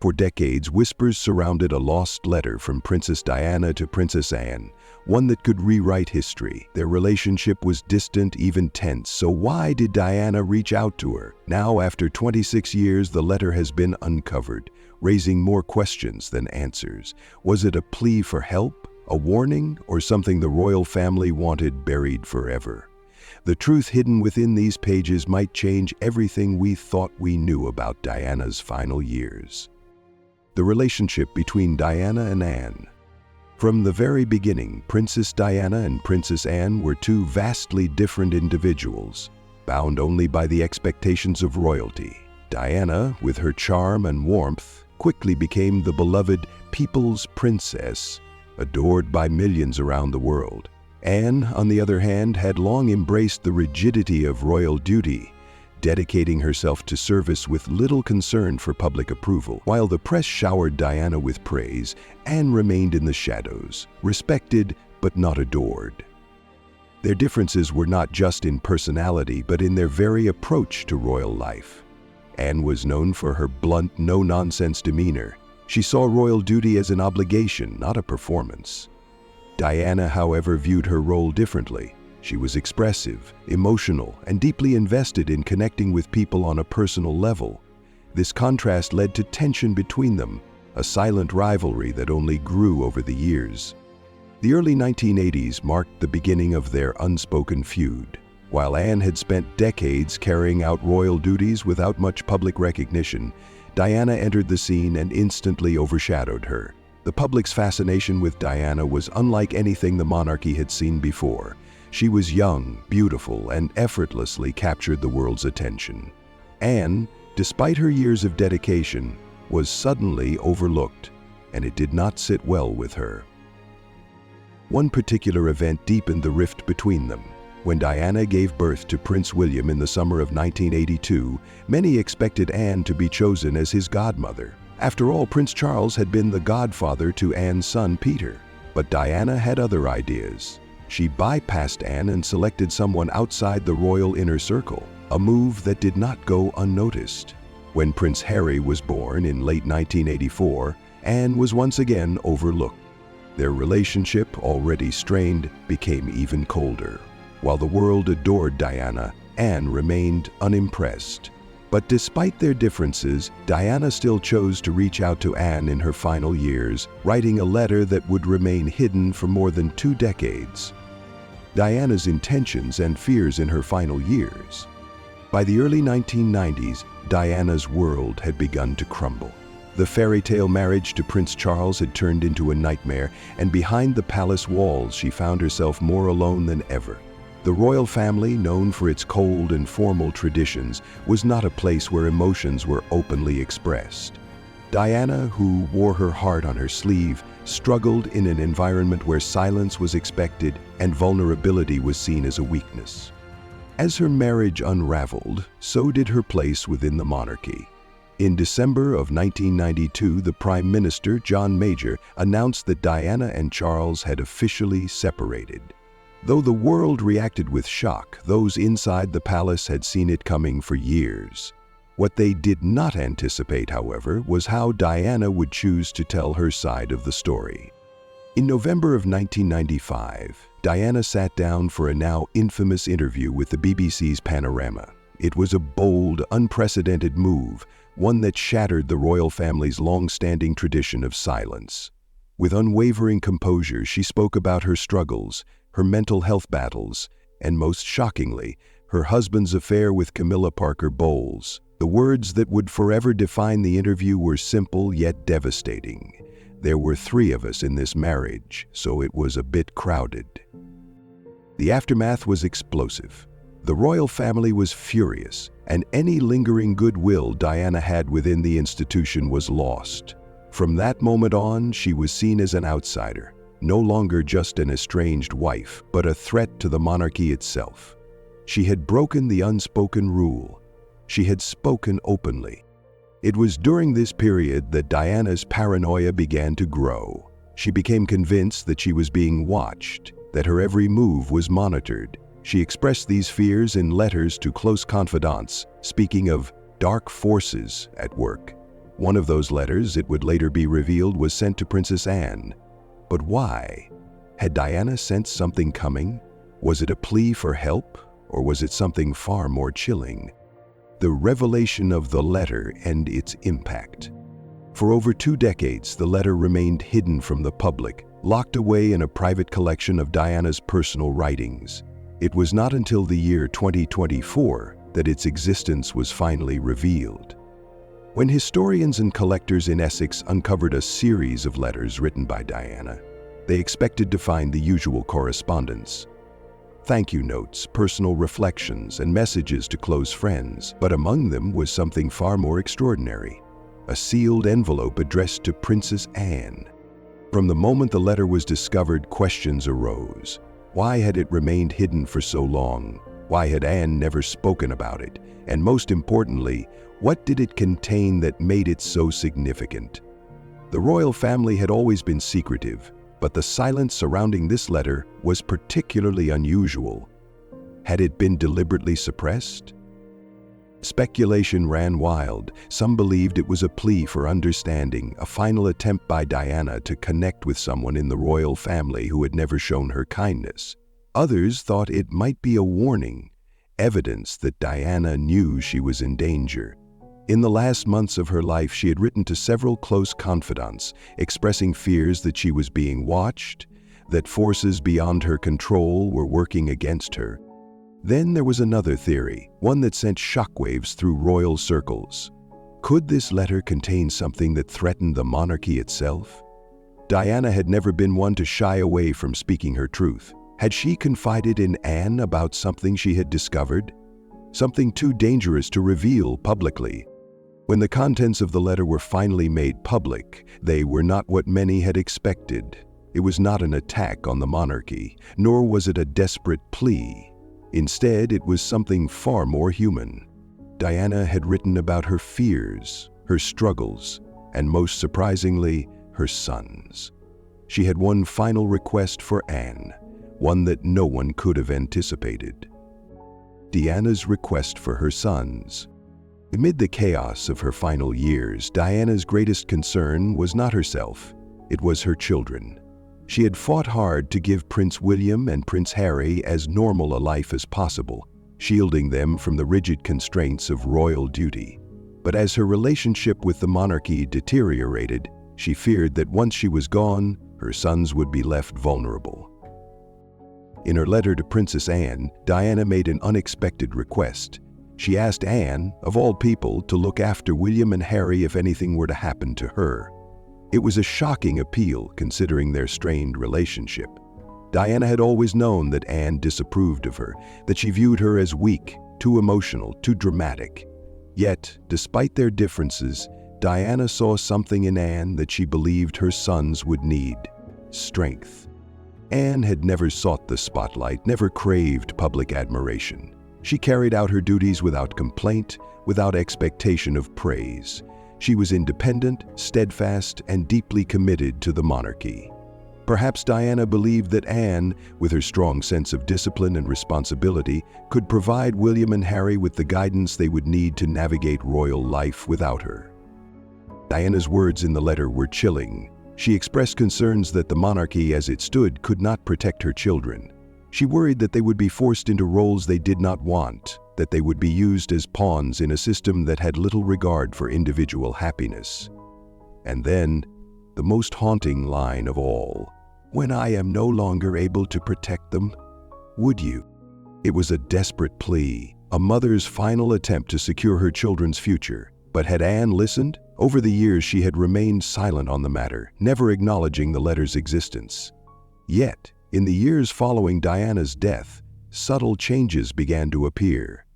For decades, whispers surrounded a lost letter from Princess Diana to Princess Anne, one that could rewrite history. Their relationship was distant, even tense, so why did Diana reach out to her? Now, after 26 years, the letter has been uncovered, raising more questions than answers. Was it a plea for help, a warning, or something the royal family wanted buried forever? The truth hidden within these pages might change everything we thought we knew about Diana's final years. The relationship between Diana and Anne. From the very beginning, Princess Diana and Princess Anne were two vastly different individuals, bound only by the expectations of royalty. Diana, with her charm and warmth, quickly became the beloved people's princess, adored by millions around the world. Anne, on the other hand, had long embraced the rigidity of royal duty, dedicating herself to service with little concern for public approval. While the press showered Diana with praise, Anne remained in the shadows, respected but not adored. Their differences were not just in personality, but in their very approach to royal life. Anne was known for her blunt, no-nonsense demeanor. She saw royal duty as an obligation, not a performance. Diana, however, viewed her role differently. She was expressive, emotional, and deeply invested in connecting with people on a personal level. This contrast led to tension between them, a silent rivalry that only grew over the years. The early 1980s marked the beginning of their unspoken feud. While Anne had spent decades carrying out royal duties without much public recognition, Diana entered the scene and instantly overshadowed her. The public's fascination with Diana was unlike anything the monarchy had seen before. She was young, beautiful, and effortlessly captured the world's attention. Anne, despite her years of dedication, was suddenly overlooked, and it did not sit well with her. One particular event deepened the rift between them. When Diana gave birth to Prince William in the summer of 1982, many expected Anne to be chosen as his godmother. After all, Prince Charles had been the godfather to Anne's son Peter. But Diana had other ideas. She bypassed Anne and selected someone outside the royal inner circle, a move that did not go unnoticed. When Prince Harry was born in late 1984, Anne was once again overlooked. Their relationship, already strained, became even colder. While the world adored Diana, Anne remained unimpressed. But despite their differences, Diana still chose to reach out to Anne in her final years, writing a letter that would remain hidden for more than 2 decades. Diana's intentions and fears in her final years. By the early 1990s, Diana's world had begun to crumble. The fairy tale marriage to Prince Charles had turned into a nightmare, and behind the palace walls she found herself more alone than ever. The royal family, known for its cold and formal traditions, was not a place where emotions were openly expressed. Diana, who wore her heart on her sleeve, struggled in an environment where silence was expected and vulnerability was seen as a weakness. As her marriage unraveled, so did her place within the monarchy. In December of 1992, the Prime Minister, John Major, announced that Diana and Charles had officially separated. Though the world reacted with shock, those inside the palace had seen it coming for years. What they did not anticipate, however, was how Diana would choose to tell her side of the story. In November of 1995, Diana sat down for a now infamous interview with the BBC's Panorama. It was a bold, unprecedented move, one that shattered the royal family's long-standing tradition of silence. With unwavering composure, she spoke about her struggles, her mental health battles, and most shockingly, her husband's affair with Camilla Parker Bowles. The words that would forever define the interview were simple yet devastating. There were 3 of us in this marriage, so it was a bit crowded. The aftermath was explosive. The royal family was furious, and any lingering goodwill Diana had within the institution was lost. From that moment on, she was seen as an outsider, no longer just an estranged wife, but a threat to the monarchy itself. She had broken the unspoken rule. She had spoken openly. It was during this period that Diana's paranoia began to grow. She became convinced that she was being watched, that her every move was monitored. She expressed these fears in letters to close confidants, speaking of dark forces at work. One of those letters, it would later be revealed, was sent to Princess Anne. But why? Had Diana sensed something coming? Was it a plea for help, or was it something far more chilling? The revelation of the letter and its impact. For over 2 decades, the letter remained hidden from the public, locked away in a private collection of Diana's personal writings. It was not until the year 2024 that its existence was finally revealed. When historians and collectors in Essex uncovered a series of letters written by Diana, they expected to find the usual correspondence. Thank you notes, personal reflections, and messages to close friends, but among them was something far more extraordinary. A sealed envelope addressed to Princess Anne. From the moment the letter was discovered, questions arose. Why had it remained hidden for so long? Why had Anne never spoken about it? And most importantly, what did it contain that made it so significant? The royal family had always been secretive, but the silence surrounding this letter was particularly unusual. Had it been deliberately suppressed? Speculation ran wild. Some believed it was a plea for understanding, a final attempt by Diana to connect with someone in the royal family who had never shown her kindness. Others thought it might be a warning, evidence that Diana knew she was in danger. In the last months of her life, she had written to several close confidants, expressing fears that she was being watched, that forces beyond her control were working against her. Then there was another theory, one that sent shockwaves through royal circles. Could this letter contain something that threatened the monarchy itself? Diana had never been one to shy away from speaking her truth. Had she confided in Anne about something she had discovered? Something too dangerous to reveal publicly. When the contents of the letter were finally made public, they were not what many had expected. It was not an attack on the monarchy, nor was it a desperate plea. Instead, it was something far more human. Diana had written about her fears, her struggles, and most surprisingly, her sons. She had one final request for Anne, one that no one could have anticipated. Diana's request for her sons. Amid the chaos of her final years, Diana's greatest concern was not herself, it was her children. She had fought hard to give Prince William and Prince Harry as normal a life as possible, shielding them from the rigid constraints of royal duty. But as her relationship with the monarchy deteriorated, she feared that once she was gone, her sons would be left vulnerable. In her letter to Princess Anne, Diana made an unexpected request. She asked Anne, of all people, to look after William and Harry if anything were to happen to her. It was a shocking appeal considering their strained relationship. Diana had always known that Anne disapproved of her, that she viewed her as weak, too emotional, too dramatic. Yet, despite their differences, Diana saw something in Anne that she believed her sons would need: strength. Anne had never sought the spotlight, never craved public admiration. She carried out her duties without complaint, without expectation of praise. She was independent, steadfast, and deeply committed to the monarchy. Perhaps Diana believed that Anne, with her strong sense of discipline and responsibility, could provide William and Harry with the guidance they would need to navigate royal life without her. Diana's words in the letter were chilling. She expressed concerns that the monarchy as it stood could not protect her children. She worried that they would be forced into roles they did not want, that they would be used as pawns in a system that had little regard for individual happiness. And then, the most haunting line of all, "When I am no longer able to protect them, would you?" It was a desperate plea, a mother's final attempt to secure her children's future. But had Anne listened? Over the years, she had remained silent on the matter, never acknowledging the letter's existence. Yet, in the years following Diana's death, subtle changes began to appear.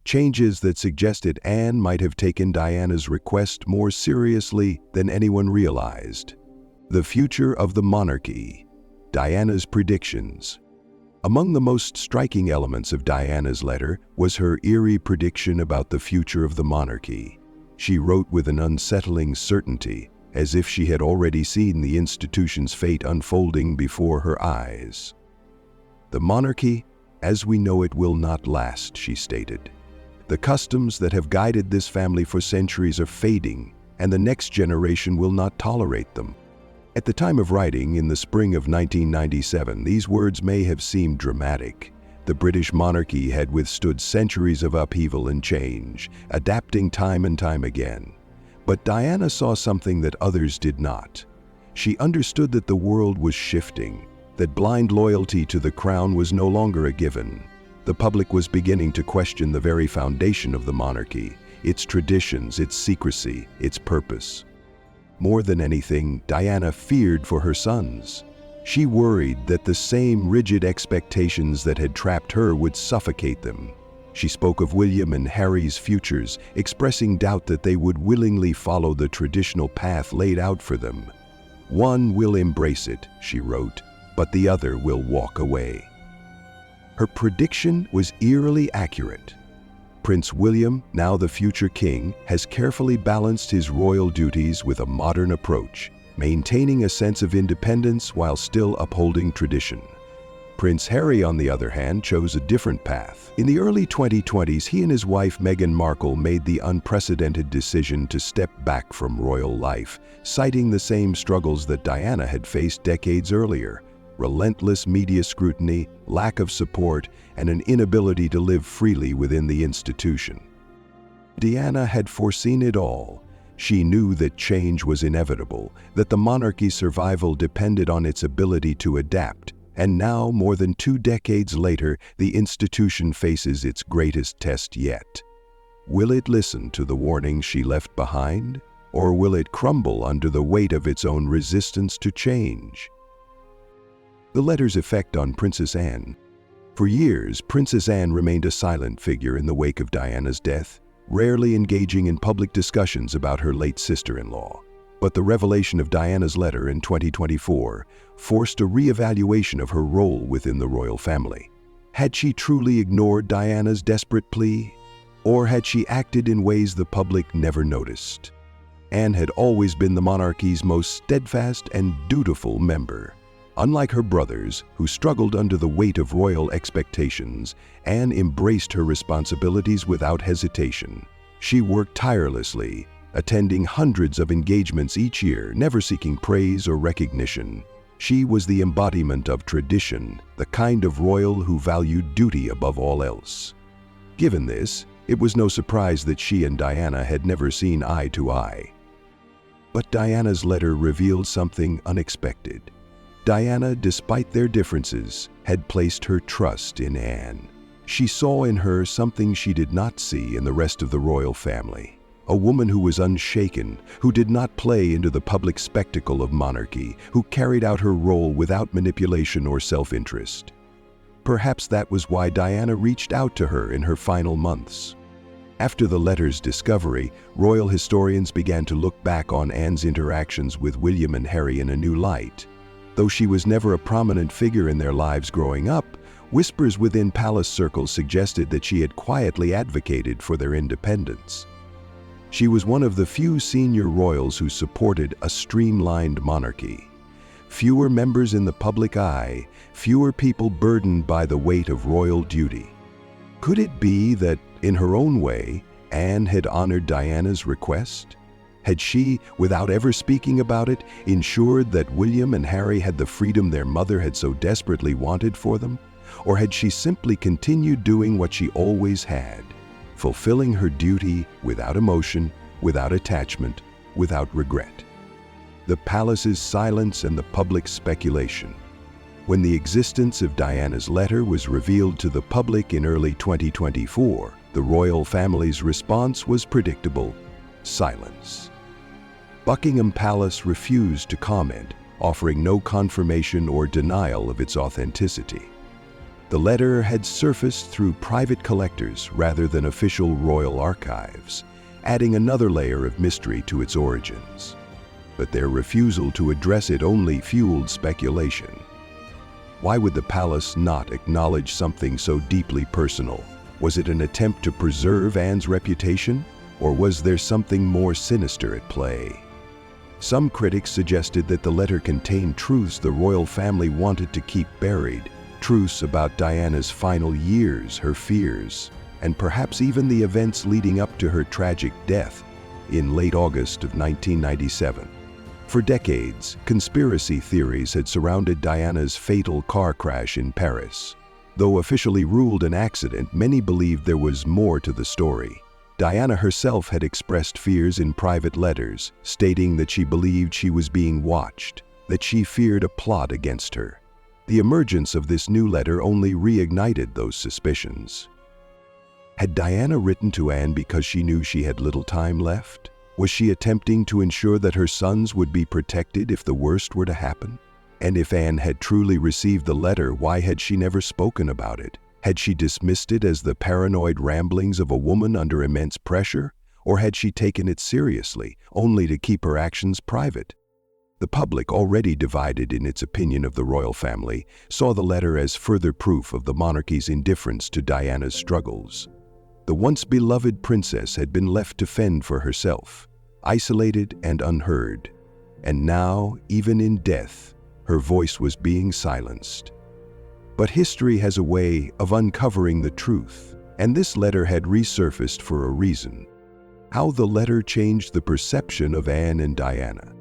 Changes that suggested Anne might have taken Diana's request more seriously than anyone realized. The future of the monarchy. Diana's predictions. Among the most striking elements of Diana's letter was her eerie prediction about the future of the monarchy. She wrote with an unsettling certainty, as if she had already seen the institution's fate unfolding before her eyes. "The monarchy, as we know it, will not last," she stated. "The customs that have guided this family for centuries are fading, and the next generation will not tolerate them. At the time of writing, in the spring of 1997, these words may have seemed dramatic. The British monarchy had withstood centuries of upheaval and change, adapting time and time again. But Diana saw something that others did not. She understood that the world was shifting, that blind loyalty to the crown was no longer a given. The public was beginning to question the very foundation of the monarchy, its traditions, its secrecy, its purpose. More than anything, Diana feared for her sons. She worried that the same rigid expectations that had trapped her would suffocate them. She spoke of William and Harry's futures, expressing doubt that they would willingly follow the traditional path laid out for them. "One will embrace it," she wrote, "but the other will walk away." Her prediction was eerily accurate. Prince William, now the future king, has carefully balanced his royal duties with a modern approach, maintaining a sense of independence while still upholding tradition. Prince Harry, on the other hand, chose a different path. In the early 2020s, he and his wife Meghan Markle made the unprecedented decision to step back from royal life, citing the same struggles that Diana had faced decades earlier: relentless media scrutiny, lack of support, and an inability to live freely within the institution. Diana had foreseen it all. She knew that change was inevitable, that the monarchy's survival depended on its ability to adapt, and now, more than 2 decades later, the institution faces its greatest test yet. Will it listen to the warnings she left behind, or will it crumble under the weight of its own resistance to change? The letter's effect on Princess Anne. For years, Princess Anne remained a silent figure in the wake of Diana's death, rarely engaging in public discussions about her late sister-in-law. But the revelation of Diana's letter in 2024 forced a re-evaluation of her role within the royal family. Had she truly ignored Diana's desperate plea? Or had she acted in ways the public never noticed? Anne had always been the monarchy's most steadfast and dutiful member. Unlike her brothers, who struggled under the weight of royal expectations, Anne embraced her responsibilities without hesitation. She worked tirelessly, attending hundreds of engagements each year, never seeking praise or recognition. She was the embodiment of tradition, the kind of royal who valued duty above all else. Given this, it was no surprise that she and Diana had never seen eye to eye. But Diana's letter revealed something unexpected. Diana, despite their differences, had placed her trust in Anne. She saw in her something she did not see in the rest of the royal family. A woman who was unshaken, who did not play into the public spectacle of monarchy, who carried out her role without manipulation or self-interest. Perhaps that was why Diana reached out to her in her final months. After the letter's discovery, royal historians began to look back on Anne's interactions with William and Harry in a new light. Though she was never a prominent figure in their lives growing up, whispers within palace circles suggested that she had quietly advocated for their independence. She was one of the few senior royals who supported a streamlined monarchy. Fewer members in the public eye, fewer people burdened by the weight of royal duty. Could it be that, in her own way, Anne had honored Diana's request? Had she, without ever speaking about it, ensured that William and Harry had the freedom their mother had so desperately wanted for them? Or had she simply continued doing what she always had, fulfilling her duty without emotion, without attachment, without regret? The palace's silence and the public's speculation. When the existence of Diana's letter was revealed to the public in early 2024, the royal family's response was predictable: silence. Buckingham Palace refused to comment, offering no confirmation or denial of its authenticity. The letter had surfaced through private collectors rather than official royal archives, adding another layer of mystery to its origins. But their refusal to address it only fueled speculation. Why would the palace not acknowledge something so deeply personal? Was it an attempt to preserve Anne's reputation, or was there something more sinister at play? Some critics suggested that the letter contained truths the royal family wanted to keep buried, truths about Diana's final years, her fears, and perhaps even the events leading up to her tragic death. in late August of 1997. For decades, conspiracy theories had surrounded Diana's fatal car crash in Paris. Though officially ruled an accident, many believed there was more to the story. Diana herself had expressed fears in private letters, stating that she believed she was being watched, that she feared a plot against her. The emergence of this new letter only reignited those suspicions. Had Diana written to Anne because she knew she had little time left? Was she attempting to ensure that her sons would be protected if the worst were to happen? And if Anne had truly received the letter, why had she never spoken about it? Had she dismissed it as the paranoid ramblings of a woman under immense pressure? Or had she taken it seriously, only to keep her actions private? The public, already divided in its opinion of the royal family, saw the letter as further proof of the monarchy's indifference to Diana's struggles. The once beloved princess had been left to fend for herself, isolated and unheard. And now, even in death, her voice was being silenced. But history has a way of uncovering the truth, and this letter had resurfaced for a reason. How the letter changed the perception of Anne and Diana.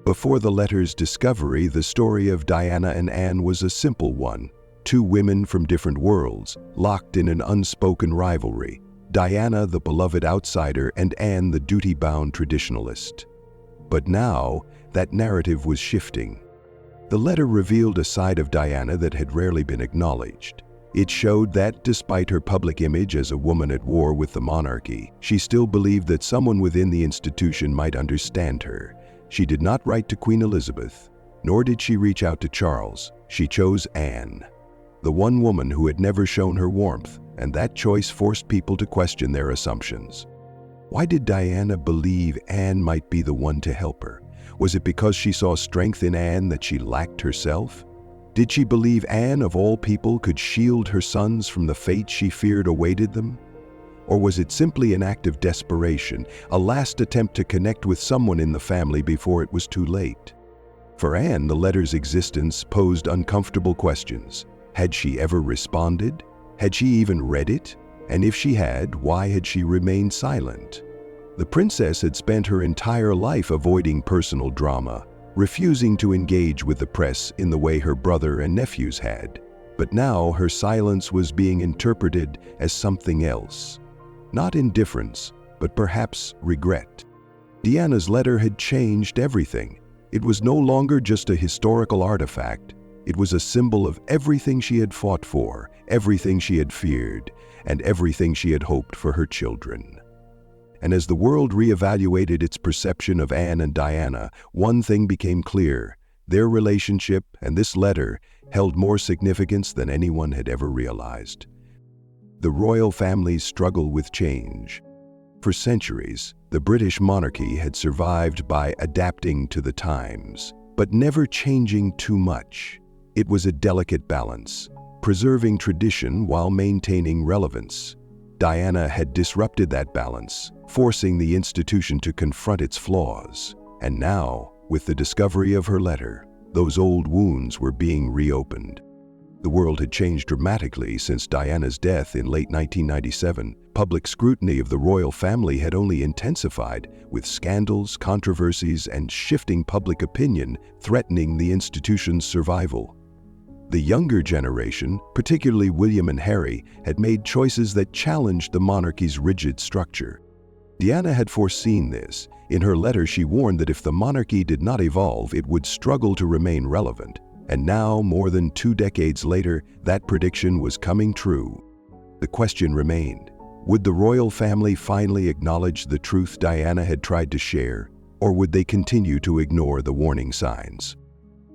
Before the letter's discovery, the story of Diana and Anne was a simple one. Two women from different worlds, locked in an unspoken rivalry. Diana, the beloved outsider, and Anne, the duty-bound traditionalist. But now, that narrative was shifting. The letter revealed a side of Diana that had rarely been acknowledged. It showed that, despite her public image as a woman at war with the monarchy, she still believed that someone within the institution might understand her. She did not write to Queen Elizabeth, nor did she reach out to Charles. She chose Anne, the one woman who had never shown her warmth, and that choice forced people to question their assumptions. Why did Diana believe Anne might be the one to help her? Was it because she saw strength in Anne that she lacked herself? Did she believe Anne, of all people, could shield her sons from the fate she feared awaited them? Or was it simply an act of desperation, a last attempt to connect with someone in the family before it was too late? For Anne, the letter's existence posed uncomfortable questions. Had she ever responded? Had she even read it? And if she had, why had she remained silent? The princess had spent her entire life avoiding personal drama, refusing to engage with the press in the way her brother and nephews had. But now her silence was being interpreted as something else. Not indifference, but perhaps regret. Diana's letter had changed everything. It was no longer just a historical artifact. It was a symbol of everything she had fought for, everything she had feared, and everything she had hoped for her children. And as the world reevaluated its perception of Anne and Diana, one thing became clear. Their relationship and this letter held more significance than anyone had ever realized. The royal family's struggle with change. For centuries, the British monarchy had survived by adapting to the times, but never changing too much. It was a delicate balance, preserving tradition while maintaining relevance. Diana had disrupted that balance, forcing the institution to confront its flaws. And now, with the discovery of her letter, those old wounds were being reopened. The world had changed dramatically since Diana's death in late 1997. Public scrutiny of the royal family had only intensified, with scandals, controversies, and shifting public opinion threatening the institution's survival. The younger generation, particularly William and Harry, had made choices that challenged the monarchy's rigid structure. Diana had foreseen this. In her letter, she warned that if the monarchy did not evolve, it would struggle to remain relevant. And now, more than 2 decades later, that prediction was coming true. The question remained, would the royal family finally acknowledge the truth Diana had tried to share, or would they continue to ignore the warning signs?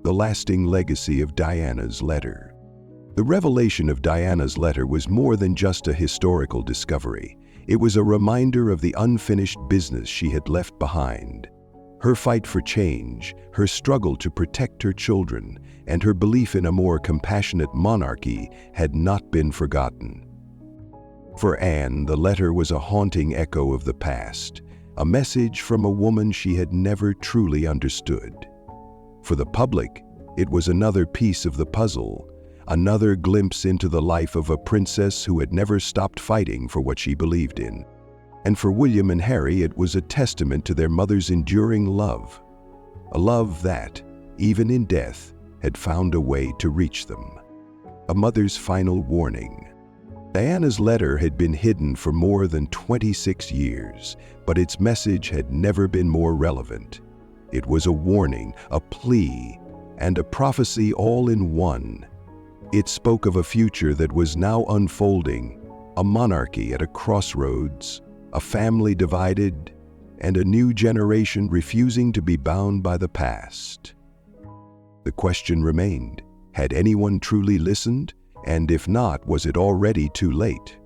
The lasting legacy of Diana's letter. The revelation of Diana's letter was more than just a historical discovery. It was a reminder of the unfinished business she had left behind. Her fight for change, her struggle to protect her children, and her belief in a more compassionate monarchy had not been forgotten. For Anne, the letter was a haunting echo of the past, a message from a woman she had never truly understood. For the public, it was another piece of the puzzle, another glimpse into the life of a princess who had never stopped fighting for what she believed in. And for William and Harry, it was a testament to their mother's enduring love, a love that, even in death, had found a way to reach them. A mother's final warning. Diana's letter had been hidden for more than 26 years, but its message had never been more relevant. It was a warning, a plea, and a prophecy all in one. It spoke of a future that was now unfolding, a monarchy at a crossroads, a family divided, and a new generation refusing to be bound by the past. The question remained, had anyone truly listened? And if not, was it already too late?